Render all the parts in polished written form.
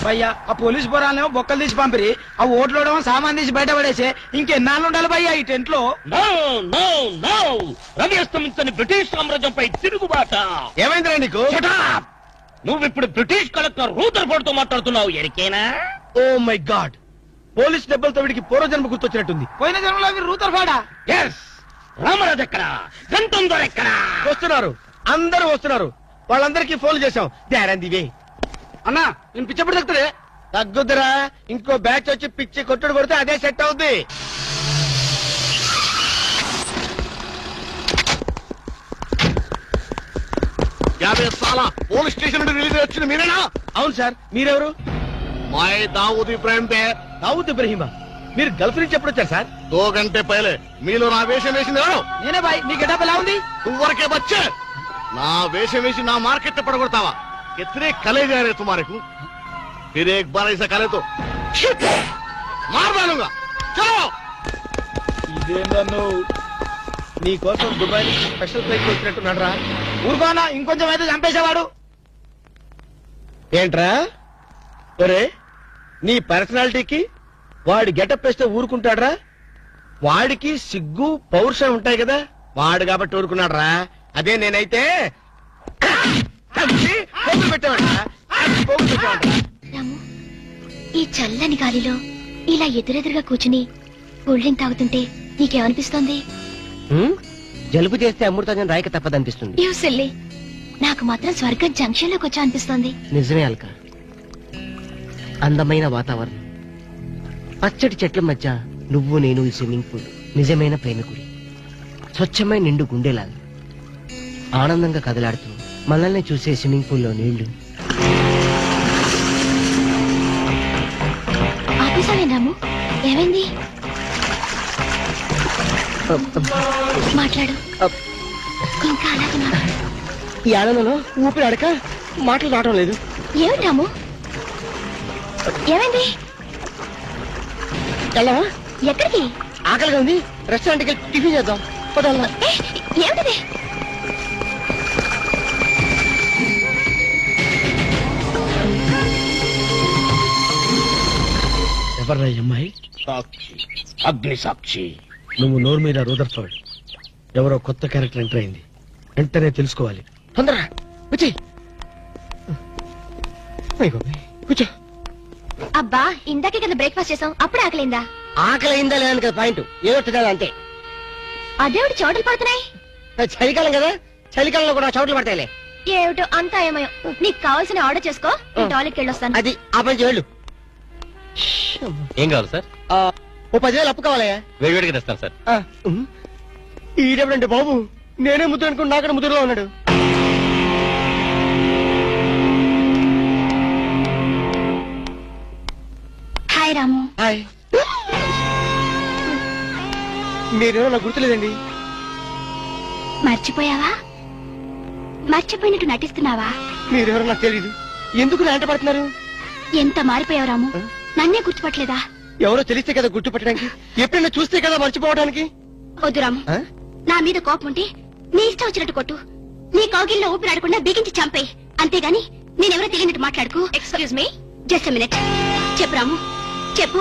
భయ్యా ఆ పోలీస్ బొరాలేమో బొక్కలు తీసి పంపిరి, ఆ ఓట్లోడేమో సామాన్ తీసి బయట పడేసే. ఇంకెన్నాళ్ళు ఉండాలి భయ్యా ఈ టెంట్ లో? రవి అస్తమించని బ్రిటిష్ సామ్రాజ్యంపై తిరుగుబాట. ఏమైందిరా నీకు? నువ్వు ఇప్పుడు బ్రిటిష్ కలెక్టర్ రూదర్ఫోర్డ్ తో మాట్లాడుతున్నావు. ఎరికేనా? ఓ మై గాడ్, పోలీస్ దెబ్బలతో వీడికి పూర్వజన్మ గుర్తొచ్చినట్టుంది. పోయిన జన్మలో మీరు రూదర్ఫోర్డా? ఎస్. రామరాజు ఎక్కడా? గంటందర్ ఎక్కడా? వస్తున్నారు, అందరూ వస్తున్నారు. వాళ్ళందరికీ ఫోన్ చేశాం. దివే అన్నా, నేను పిచ్చప్పుడు తగ్గుతాడే. తగ్గుద్దురా, ఇంకో బ్యాచ్ వచ్చి పిచ్చి కొట్టుడు కొడితే అదే సెట్ అవుద్ది. పోలీస్ స్టేషన్ నుండి రిలీజ్ వచ్చింది మీరేనా? అవును సార్. మీరెవరు? मैं दाऊद इब्राहिम पे। దావుద్ ఇబ్రహీమా? మీరు గల్ఫ్ నుంచి ఎప్పుడు వచ్చారు సార్? 2 घंटे पहले మీలో నా వేషం వేసింది ఎవరు? నేనే బాయ్. మీ గెటప్ ఎలా ఉంది? నువ్వరకే బచ్చే, నా వేషం వేసి నా మార్కెట్ పడగొడతావా? कितने कले जा रहे तुम्हारे को? फिर एक बार ऐसा करे तो मार डालूंगा। चलो। ఇదేందన్ను నీకోసం దుబాయ్ నుంచి స్పెషల్ ఫ్లైట్ వచ్చినట్టున్నాడు రా. ఊరుకోనా, ఇంకొంచెం అయితే చంపేసేవాడు. ఏంట్రా ఒరే, నీ పర్సనాలిటీకి వాడి గెటప్ వేస్తే ఊరుకుంటాడ్రా? వాడికి సిగ్గు పౌరుషం ఉంటాయి కదా, వాడు కాబట్టి ఊరుకున్నాడు రా. అదే నేనైతే పెట్టేవాడు. రాము, ఈ చల్లని గాలిలో ఇలా ఎదురెదురుగా కూర్చుని కూల్ డ్రింక్ తాగుతుంటే నీకేమనిపిస్తోంది? జలుబు చేస్తే అమృతం రాయక తప్పదనిపిస్తుంది. యూ సిల్లీ, నాకు మాత్రం స్వర్గం జంక్షన్ లోకి వచ్చా అనిపిస్తోంది. నిజమే అల్క, అందమైన వాతావరణం, పచ్చటి చెట్ల మధ్య నువ్వు నేను, ఈ స్విమ్మింగ్ పూల్ నిజమైన ప్రేమికుడి, స్వచ్ఛమైన నిండు గుండెలాగా ఆనందంగా కదలాడుతూ మనల్ని చూసే స్విమ్మింగ్ పూల్లో నీళ్లు. ఆపేసావే రాము, ఏమైంది? మాట్లాడు, ఇంకా అలాగే మాట్లాడు. ఈ ఆనందంలో ఊపిరి అడక మాటలు రావడం లేదు. ఏమిటి రాము, ఏమైంది? వెళ్ళవా? ఎక్కడికి? ఆకలిగా ఉంది, రెస్టారెంట్కి వెళ్ళి టిఫిన్ చేద్దాం. పదాలా? ఏమిటిది? ఎవర్రా ఈ అమ్మాయి? సాక్షి, అగ్ని సాక్షి. నువ్వు నోరు మీద రూదర్ఫోర్డ్, ఎవరో కొత్త క్యారెక్టర్ ఎంటర్ అయింది. వెంటనే తెలుసుకోవాలి. తొందరగా వచ్చి కూర్చో. అబ్బా, ఇందాకే కదా బ్రేక్ఫాస్ట్ చేసాం, అప్పుడే ఆకలిందా? ఆకలి అయిందా లేదా కదా పాయింట్, ఏదో తినాలి అంతే. అదేవిటి చోటలు పడుతున్నాయి? చలికాలం కదా, చలికాలంలో కూడా చోట్లు పడతాయిలే. ఏమిటో అంతా ఏమయో. నీకు కావాల్సిన ఆర్డర్ చేసుకో, టాయిలెట్కి వెళ్ళొస్తాను. అది ఆ పని వెళ్ళు. ఏం కావాలి సార్? ఓ 10,000 అప్పు కావాలయ్యా. వేడివేడిగా తెస్తాను సార్. ఈడెవడండి బాబు, నేనే ముద్దు అనుకుని నాకడ ముద్దులో ఉన్నాడు. హాయ్ రాము. హాయ్. మీరేమో నాకు గుర్తులేదండి. మర్చిపోయావా? మర్చిపోయినట్టు నటిస్తున్నావా? మీరెవరో నాకు తెలీదు. ఎందుకు నా వెంట పడుతున్నారు? ఎంత మారిపోయావు రాము, నన్నే గుర్తుపట్టలేదా? ఎవరో తెలిస్తే కదా గుర్తుపట్టడానికి, ఎప్పుడైనా చూస్తే కదా మర్చిపోవడానికి. వద్దు రాము, నా మీద కోపం ఉంటే నీ ఇష్టం వచ్చినట్టు కొట్టు, నీ కౌగిల్లో ఊపిరాడకుండా బిగించి చంపేయి. అంతేగాని నేనెవరో తెలియనట్టు మాట్లాడుకు. Excuse me, just minute. చెప్పు రాము, చెప్పు,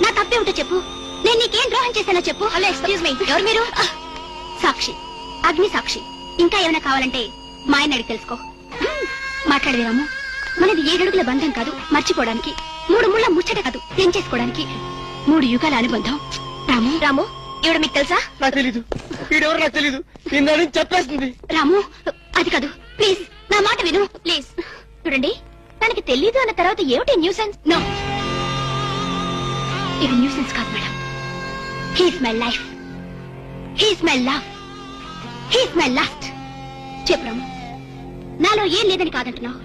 నా తప్పే ఉంటే చెప్పు. నేను నీకేం ద్రోహం చేశానో చెప్పు. హలో, ఎక్స్క్యూజ్ మీ, ఎవరు మీరు? సాక్షి, అగ్ని సాక్షి. ఇంకా ఏమైనా కావాలంటే మా ఆయన అడిగి తెలుసుకో. మాట్లాడేది రాము, మనది 7 అడుగుల బంధం కాదు మర్చిపోవడానికి, 3 ముళ్ళ ముచ్చట కాదు తెంచేసుకోవడానికి, 3 యుగాల అనుబంధం. రాము, రాము, ఇవిడ మీకు తెలుసా? నాకు తెలీదు. వీడెవరు నాకు తెలీదు. నిన్న చెప్పేస్తుంది. రాము, అది కాదు, ప్లీజ్ నా మాట విను, ప్లీజ్. చూడండి, తనకి తెలీదు అన్న తర్వాత ఏమిటి న్యూసెన్స్? నో, ఇది న్యూసెన్స్ కాదు madam. He's my life, he's my love, he's my last. చెప్పు రాము, నాలో ఏం లేదని కాదంటున్నావు,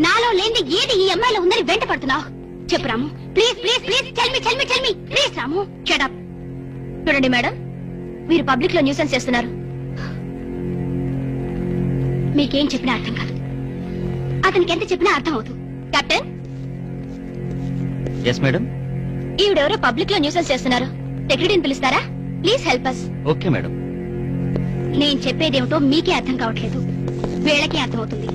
నాలో లేని ఏది ఈ అమ్మాయిలో ఉందని వెంట పడుతున్నావు. చెప్పు Ramu, please please please, tell me please. Ramu, shut up. చూడండి మేడం, మీరు పబ్లిక్ లో న్యూసెన్స్ చేస్తున్నారు. మీకేం చెప్పినా అర్థం కాదు, అతనికి ఎంత చెప్పినా అర్థం అవుతుంది. కెప్టెన్. Yes madam. ఈవిడెవరో పబ్లిక్ లో న్యూసెన్స్ చేస్తున్నారు, సెక్రటరీని పిలుస్తారా? Please help us. Okay madam. నేను చెప్పేదేమిటో మీకే అర్థం కావట్లేదు, వీళ్ళకే అర్థం అవుతుంది.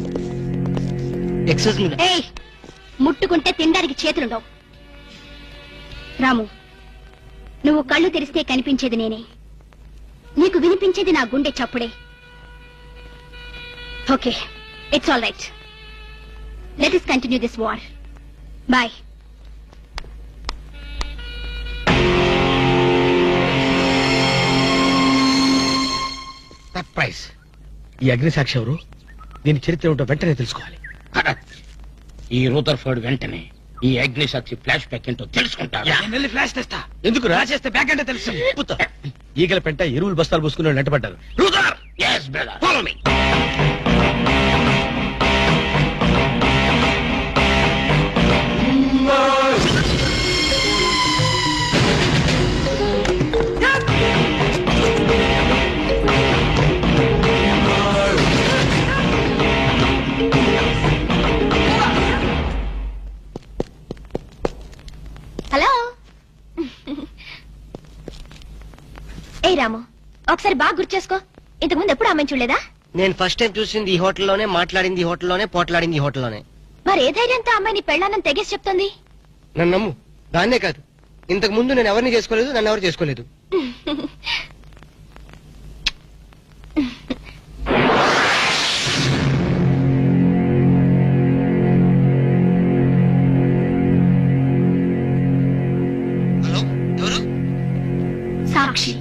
Excuse me. ఏయ్, ముట్టుకుంటే తినడానికి చేతులుండవు. రాము, నువ్వు కళ్ళు తెరిస్తే కనిపించేది నేనే, నీకు వినిపించేది నా గుండె చప్పుడే. Okay, it's all right. Let us continue this war. Boy. Surprise. ఈ అగ్నిసాక్షి ఎవరు? దీని చరిత్ర ఏమిటో వెంటనే తెలుసుకోవాలి. ఈ రూదర్ఫర్డ్ వెంటనే ఈ అగ్నిసాక్షి ఫ్లాష్ బ్యాక్ ఏంటో తెలుసుకుంటారు. ఫ్లాష్ తెస్తా. ఎందుకు రాసేస్తే బ్యాక్ అంటే తెలుసు. ఈగల పెంట ఎరువులు బస్తాలు పోసుకుని నెట్టబడ్డారు. రూదర్, yes brother, follow me. Hello. ఏ రాము, ఒకసారి బాగా గుర్తు చేసుకో. ఇంతకుముందు ఎప్పుడు ఆమెను చూడలేదా? నేను ఫస్ట్ టైం చూసింది ఈ హోటల్లోనే, మాట్లాడింది ఈ హోటల్లోనే, పోట్లాడింది ఈ హోటల్లోనే. మరి ఏ ధైర్యంతో అమ్మాయి నీ పెళ్ళానని తెగేసి చెప్తుంది? నన్ను నమ్ము. దాన్నే కాదు, ఇంతకు ముందు నేను ఎవరిని చేసుకోలేదు, నన్ను ఎవరు చేసుకోలేదు. హలో, ఎవరు? సాక్షి,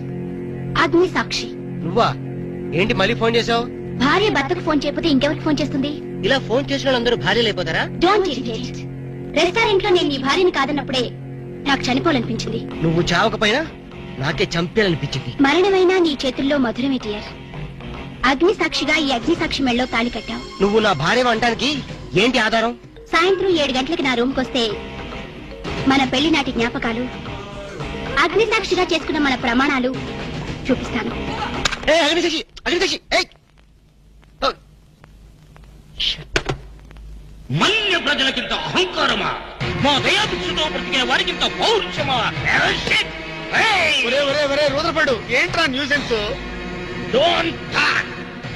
అగ్ని సాక్షి. నువ్వా? ఏంటి మళ్ళీ ఫోన్ చేసావు? భార్య భర్తకు ఫోన్ చేయకపోతే ఇంకెవరికి ఫోన్ చేస్తుంది? ఇలా ఫోన్ చేసిన వాళ్ళందరూ భార్యలు అయిపోతారా? Don't irritate. రెస్టారెంట్ లో నేను నీ భార్యని కాదన్నప్పుడే నాకు చనిపోవాలనిపించింది. నువ్వు చావకపోయినా నాకే చంపేయాలనిపించింది. మరణమైనా నీ చేతుల్లో మధురమే డియర్. అగ్ని సాక్షిగా ఈ అగ్ని సాక్షి మెళ్ళలో తాళి కట్టావు. నువ్వు నా భార్య అనడానికి ఏంటి ఆధారం? సాయంత్రం 7 గంటలకి నా రూమ్ కొస్తే మన పెళ్లి నాటి జ్ఞాపకాలు, అగ్ని సాక్షిగా చేసుకున్న మన ప్రమాణాలు చూపిస్తాను. అగ్నిసాక్షి మన్య ప్రజలకింత అహంకారమా? మా దయాభిక్షతో బ్రతికే వారికింత పౌరుషమా? రూదర్ఫర్డ్, ఏంట్రా nuisance? Don't talk.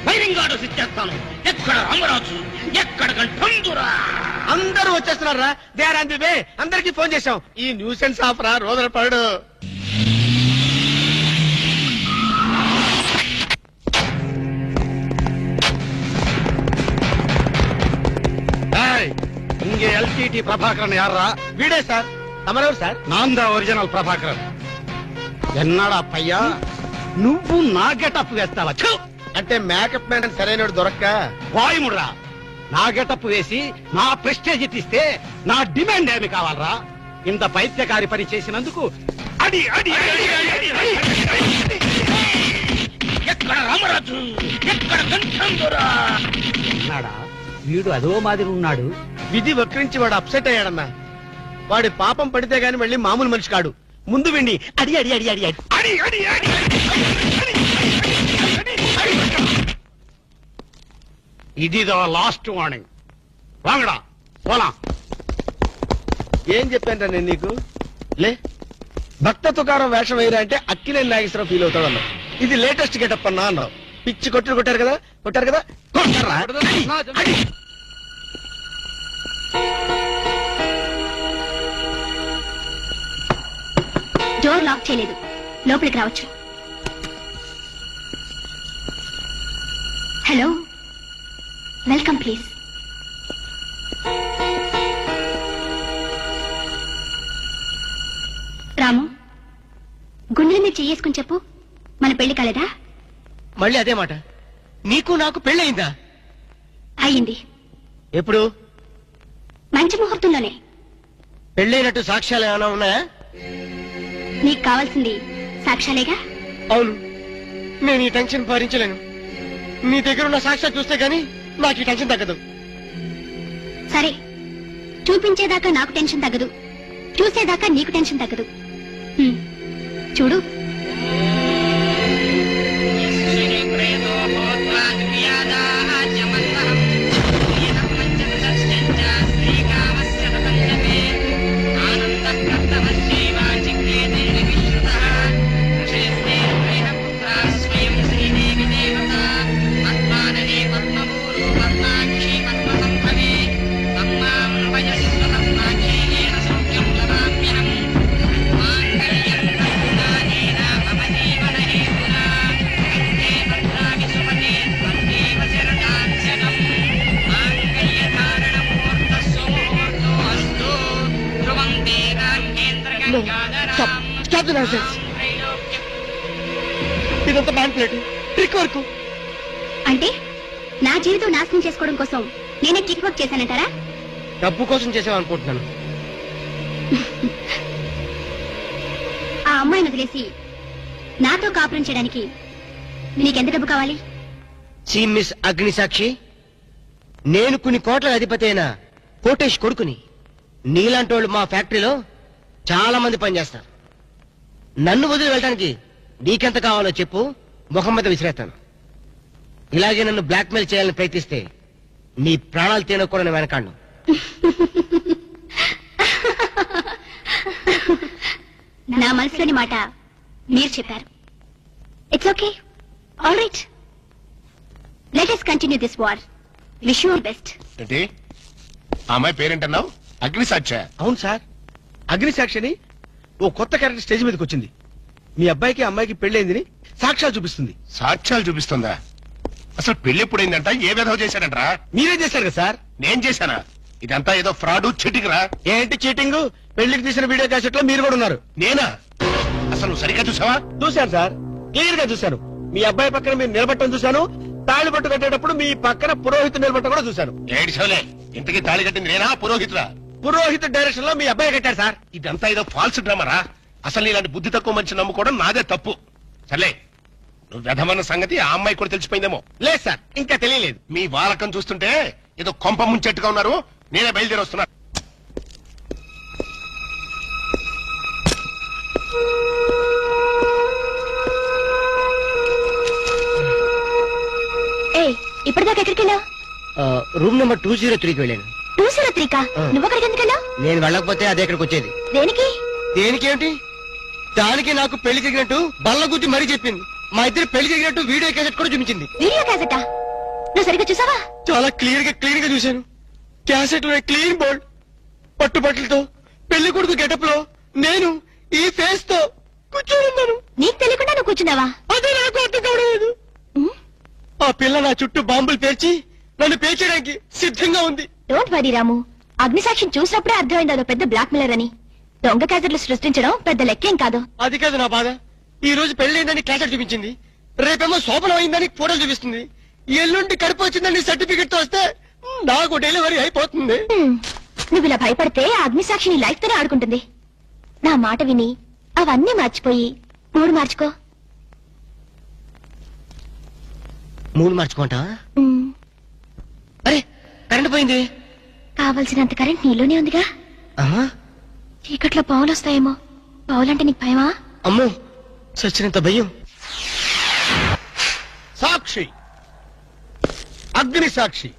Firing orders ఇచ్చేస్తాను. ఎక్కడ రామరాజు, ఎక్కడ గంఠందురా? అందరూ వచ్చేస్తున్నారా? They are on the way. అందరికి ఫోన్ చేశాం. ఈ న్యూసెన్స్ ఆఫ్ రా రూదర్ఫర్డ్. இங்கே எல்டிடி பிரபாகரன் யாரா? వీడే సార్. తమరెవరు సార్? நான் தான் ఒరిజినల్ ప్రభాకరన్. ఎన్నాడా పయ్యా, నువ్వు నా గెటప్ వేస్తావా? అంటే మేకప్ మ్యాన్ సరైన దొరక్క వాయుముడ్రా. నా గెటప్ వేసి నా ప్రెస్టేజ్ తీస్తే నా డిమాండ్ ఏమి కావాలరా? ఇంత పైత్యకారి పని చేసినందుకు అడి అడి అడి అడి అడి అడి. ఎక్కడ రామరాజు, ఎక్కడ గంఠందురా? ఉన్నాడా? వీడు అదో మాదిరి ఉన్నాడు. విధి వక్రించి వాడు అప్సెట్ అయ్యాడన్నా. వాడి పాపం పడితే గాని మళ్ళీ మామూలు మనిషి కాడు. ముందు విండి అడి అడి అడి అడి అడి అడి అడి అడి ఇది లాస్ట్ వార్నింగ్. వాంగడా పోలా. ఏం చెప్పాను నేను నీకు? లే, భక్త తుకారం వేషం వేయరా అంటే అక్కినేని నాగేశ్వరరావు ఫీల్ అవుతాడు అన్నావు. ఇది లేటెస్ట్ గెటప్ అన్నా అన్నావు. పిచ్చి కొట్టుడు కొట్టారు కదా, కొట్టారు కదా, కొట్టారా? డోర్ లాక్ చేయలేదు, లోపలికి రావచ్చు. Hello, welcome please. రాము, గుండెల మీద చెయ్యేసుకుని చెప్పు, మన పెళ్లి కాలేదా? మళ్ళీ అదే మాట. నీకు నాకు పెళ్ళయిందా? అయ్యింది. ఎప్పుడు? మంచి ముహూర్తంలోనే. పెళ్ళైనట్టు సాక్ష్యాలు ఏమైనా ఉన్నాయా? నీకు కావాల్సింది సాక్ష్యాలేగా. అవును, నేను ఈ టెన్షన్ భరించలేను. నీ దగ్గర ఉన్న సాక్ష్యాలు చూస్తే గానీ నాకు ఈ టెన్షన్ తగ్గదు. సరే, చూపించేదాకా నాకు టెన్షన్ తగ్గదు, చూసేదాకా నీకు టెన్షన్ తగ్గదు. చూడు. Stop the nonsense. ఇదంతా మ్యానిపులేట్, ట్రిక్ వర్క్. అంటే నా జీవితం నాశనం చేసుకోవడం కోసం నేనే టిక్ వర్క్ చేశానంటారా? డబ్బు కోసం చేసావనుకుంటున్నాను. ఆ అమ్మాయిని వదిలేసి నాతో కాపురం చేయడానికి నీకెంత డబ్బు కావాలి? సి మిస్ అగ్నిసాక్షి, నేను కొన్ని కోట్ల అధిపతి అయిన కోటేష్ కొడుకుని. నీలాంటి వాళ్ళు మా ఫ్యాక్టరీలో చాలా మంది పనిచేస్తారు. నన్ను వదిలి వెళ్ళడానికి నీకెంత కావాలో చెప్పు, ముఖం మీద విసిరేస్తాను. ఇలాగే నన్ను బ్లాక్మెయిల్ చేయాలని ప్రయత్నిస్తే నీ ప్రాణాలు తినకూడని వెనకాండు. నా మనసులోని మాట మీరు చెప్పారు. It's okay, all right, let us continue this war. Wish you all best. ఏంటి ఆ అమ్మాయి పేరేంటన్నావు? అగ్నిసాక్ష? అవును సార్, అగ్నిసాక్షిని ఓ కొత్త క్యారెక్టర్ స్టేజ్ మీదకి వచ్చింది. మీ అబ్బాయికి అమ్మాయికి పెళ్ళైందని సాక్ష్యాలు చూపిస్తుంది. సాక్ష్యాలు చూపిస్తుందా? అసలు పెళ్లి ఎప్పుడైందంట? ఏ విధవ చేశాడంట్రా? మీరే చేశారు కదా సార్? నేను చేశానా? ఇదంతా ఏదో ఫ్రాడ్ చీటింగ్ రా. ఏంటి చీటింగ్? పెళ్లికి తీసిన వీడియో క్యాసెట్ లో మీరు కూడా ఉన్నారు. నేనా? అసలు నువ్వు సరిగ్గా చూసావా? చూశాను సార్, క్లియర్ గా చూశాను. మీ అబ్బాయి పక్కన మీరు నిలబట్టడం చూశాను. తాళి పట్టు కట్టేటప్పుడు మీ పక్కన పురోహితుడు నిలబట్టడం కూడా చూశాను. ఏడు సోలే, ఇంతకీ తాళి కట్టింది నేనా పురోహితుడా? పురోహితు డైరెక్షన్ లో మీ అబ్బాయి కట్టారు సార్. ఇదంతా ఏదో ఫాల్స్ డ్రామారా. అసలు ఇలాంటి బుద్ధి తక్కువ మంచి నమ్ముకోవడం నాదే తప్పు. సర్లే, నువ్వు వ్యధమన్న సంగతి ఆ అమ్మాయి కూడా తెలిసిపోయిందేమో. లేదు సార్, ఇంకా తెలియలేదు. మీ వాలకం చూస్తుంటే ఏదో కొంప ముంచెట్టుగా ఉన్నారు. నేనే బయలుదేరి వస్తున్నా. ఇప్పటిదాకా ఎక్కడికి వెళ్ళావు? రూమ్ నెంబర్ 203కి వెళ్ళాను. 203 కా? నువ్వు అక్కడికి ఎందుకు వెళ్ళావు? నేను వెళ్ళకపోతే అదే ఇక్కడికి వచ్చేది. దేనికి? దేనికేమిటి? దానికి నాకు పెళ్లి జరిగినట్టు బల్ల గుద్ది మరీ చెప్పింది. మా ఇద్దరు పెళ్లి జరిగినట్టు వీడియో క్యాసెట్ కూడా చూపించింది. వీడియో క్యాసెటా? నువ్వు సరిగ్గా చూసావా? చాలా క్లియర్ గా చూశాను. క్యాసెట్ లో క్లీన్ బోల్డ్, పట్టుబట్టలతో, పెళ్లి కొడుకు గెటప్ లో నేను ఈ ఫేస్ తో కూర్చొని ఉన్నాను. నీకు తెలియకుండా నువ్వు కూర్చున్నావా? అదే నాకు అర్థం కావడం. ఆ పిల్ల నా చుట్టూ బాంబులు పేర్చి నన్ను పేర్చడానికి సిద్ధంగా ఉంది. డోంట్ వరీ రాము, అగ్నిసాక్షిని చూసినప్పుడే అర్థమైంది అదో పెద్ద బ్లాక్ మెయిలర్ అని. దొంగ క్యాసెట్లు సృష్టించడం పెద్ద లెక్కేం కాదు. అది కాదు నా బాధ. ఈ రోజు పెళ్లి క్యాసెట్ చూపించింది, రేపేమో శోభనం అయిందని ఫోటోలు చూపిస్తుంది, ఎల్లుండి కడుపు వచ్చిందని సర్టిఫికెట్ తో వస్తే నాకు డెలివరీ అయిపోతుంది. నువ్వు ఇలా భయపడితే అగ్నిసాక్షిని లైఫ్ తోనే ఆడుకుంటుంది. నా మాట విని అవన్నీ మర్చిపోయి మూడు మార్చుకో. మూడు మార్చుకుంటా? అరే కరెంట్ పోయింది. కావలసినంత కరెంట్ నీలోనే ఉందిగా. చీకట్లో పావులు వస్తాయేమో. పావులంటే నీకు భయమా? అమ్మో, చచ్చినంత భయం. సాక్షి, అగ్ని సాక్షి.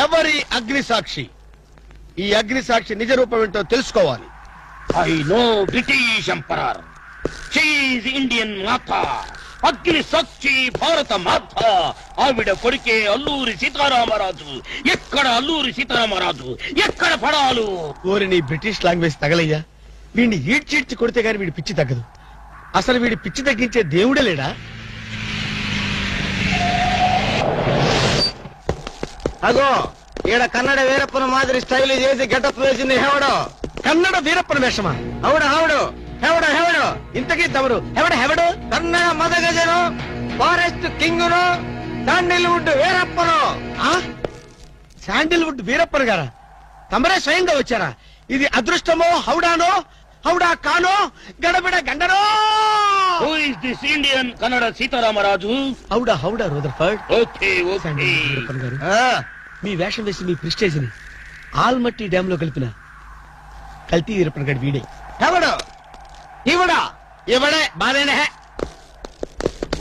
ఎవరి అగ్ని సాక్షి? ఈ అగ్ని సాక్షి నిజ రూపం ఏంటో తెలుసుకోవాలి. ఐ నో బ్రిటిష్ ఎంపరర్, షీఈ్ ఇండియన్ మాత, అగ్ని సాక్షి భారత మాత. ఆవిడ కొడుకే అల్లూరి సీతారామరాజు. ఎక్కడ అల్లూరి సీతారామరాజు, ఎక్కడ పడాలు? ఓరి నీ బ్రిటిష్ లాంగ్వేజ్ తగలయ్యా. వీడిని ఈడ్చిడ్చి కొడితే గాని వీడి పిచ్చి తగ్గదు. అసలు వీడి పిచ్చి తగ్గించే దేవుడే లేడా? అగో ఈడ కన్నడ వీరప్పన మాదిరి స్టైల్ చేసి గెటప్ వేసింది హెవడో. కన్నడ వీరప్పన వేషమా? అవుడు హౌడు, హెవడో హెవడో. ఇంతకీ తమరు హెవడు? కన్నడ మదగజను, ఫారెస్ట్ కింగును, శాండిల్వుడ్ వీరప్పను. శాండిల్వుడ్ వీరప్పన్ గారా? తమరే స్వయంగా వచ్చారా? ఇది అదృష్టమో హౌడానో, హౌడా కానో, గడబిడ గండనో? Who is this Indian Kannada Sitaramaraju? హౌడా Rutherford. Okay okay. Sandalwood Veerappan గారు, మీ వేషం వేసి మీ ప్రిస్టేజ్ ని ఆల్మట్టి డ్యామ్ లో కలిపిన కల్తీ వీరప్పన్ గారి వీడే. హెవడో ఇవడా? ఇవడే బాధేనే.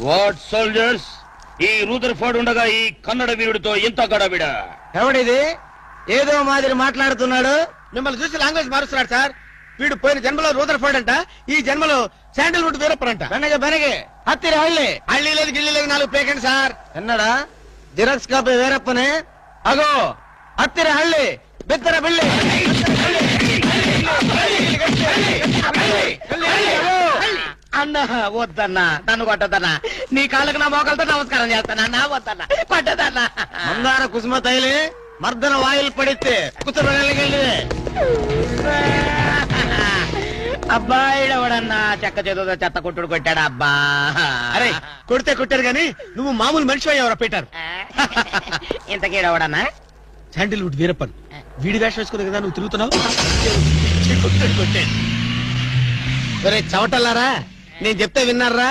వాట్ సోల్జర్స్, ఈ రూదర్ఫర్డ్ ఉండగా ఈ కన్నడ వీరుడితో ఎంత గడబిడ? ఎవడిది ఏదో మాదిరి మాట్లాడుతున్నాడు? మిమ్మల్ని చూసి లాంగ్వేజ్ మారుస్తున్నాడు సార్. వీడు పోయిన జన్మలో రూదర్ఫర్డ్ అంట, ఈ జన్మలో శాండిల్వుడ్ వీరప్పన్ అంట. బెనగే హత్తిరి హళ్ళి. హళ్ళీ లేదు గిల్లి లేదు, 4 పేకండి సార్. ఎన్నడా జిరాక్స్ కాపీ వీరప్పనే. అగో హత్తిరి హళ్ళి, బిత్తర బిల్లి. అన్న వద్దన్నా, నన్ను కొట్టదన్నా. నీ కాళ్ళకు నా మోకాలతో నమస్కారం చేస్తానన్నా. వద్దన్నా, కొట్టదన్నా. మందార కుసుమ తైలి మర్దన వాయిల్ పడితే కుతురు అబ్బాయిడవడన్నా చెక్క చేతుతో చెత్త కొట్టుడు కొట్టాడు అబ్బా. అరే కొడితే కొట్టారు గాని నువ్వు మామూలు మనిషి అయ్యావరా పీటర్. ఇంతకీడవడన్నా శాండిల్వుడ్ వీరప్పన్ వీడి వేషం వేసుకునే కదా నువ్వు తిరుగుతున్నావు. ఒరే చవటల్లారా, నేను చెప్తే విన్నారా?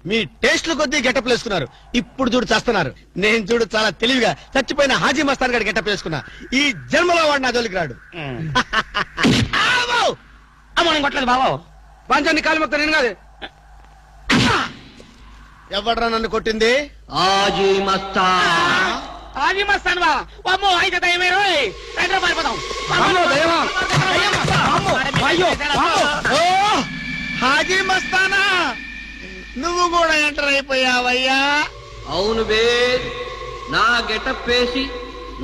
మీ టేస్ట్లు కొద్దీ గెటప్ వేసుకున్నారు. ఇప్పుడు చూడు చేస్తున్నారు. నేను చూడు చాలా తెలివిగా చచ్చిపోయిన హాజీ మస్తాన్ గడి గెటప్ వేసుకున్నా. ఈ జన్మలో వాడు నా జోలికి రాడు. అమ్మ నేను కొట్టలేదు బాబు. పంచాన్ని కాలు మొత్తం నేను కాదు. ఎవడ్రా నన్ను కొట్టింది? ఆజీ మస్తా ఆజీ మస్తాను బా. అమ్మో అయితే దయమే రోయ్. రండి పారిపోదాం. అమ్మో, దయమా? అయ్యో, ఓ, హాజీ మస్తానా నువ్వు కూడా ఎంటర్ అయిపోయావయ్యా. అవును బే, నా గెటప్ వేసి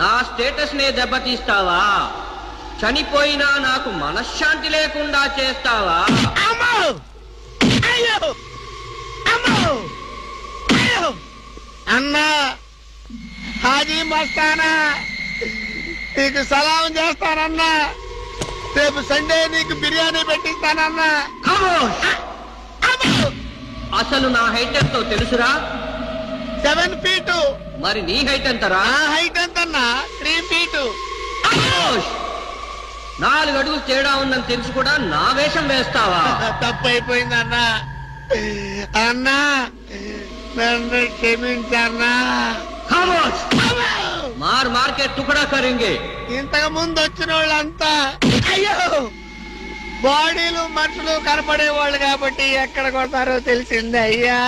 నా స్టేటస్ నే దెబ్బతీస్తావా? చనిపోయినా నాకు మనశ్శాంతి లేకుండా చేస్తావా? అమ్మో, అయ్యో, అమ్మో, అయ్యో. అన్నా హాజీ మస్తానా నీకు సలాం చేస్తానన్నా. రేపు సండే నీకు బిర్యానీ పెట్టిస్తానన్నా. ఖమోష్! అసలు నా హైట్ ఎంతో తెలుసురా? 7 feet. మరి నీ హైట్ ఎంతరా? నా హైట్ ఎంతన్నా? 3 feet. ఖమోష్! 4 అడుగులు తేడా ఉందని తెలిసి కూడా నా వేషం వేస్తావా? తప్పైపోయిందన్నా. అన్నా నన్ను క్షమించన్నా. ఖమోష్! మార్ మార్కెట్ టుకడా కరేంగే. ఇంతకు ముందు వచ్చిన వాళ్ళంతా అయ్యో బాడీలు మనుషులు కనపడే వాళ్ళు కాబట్టి ఎక్కడ కొడతారో తెలిసింది అయ్యా.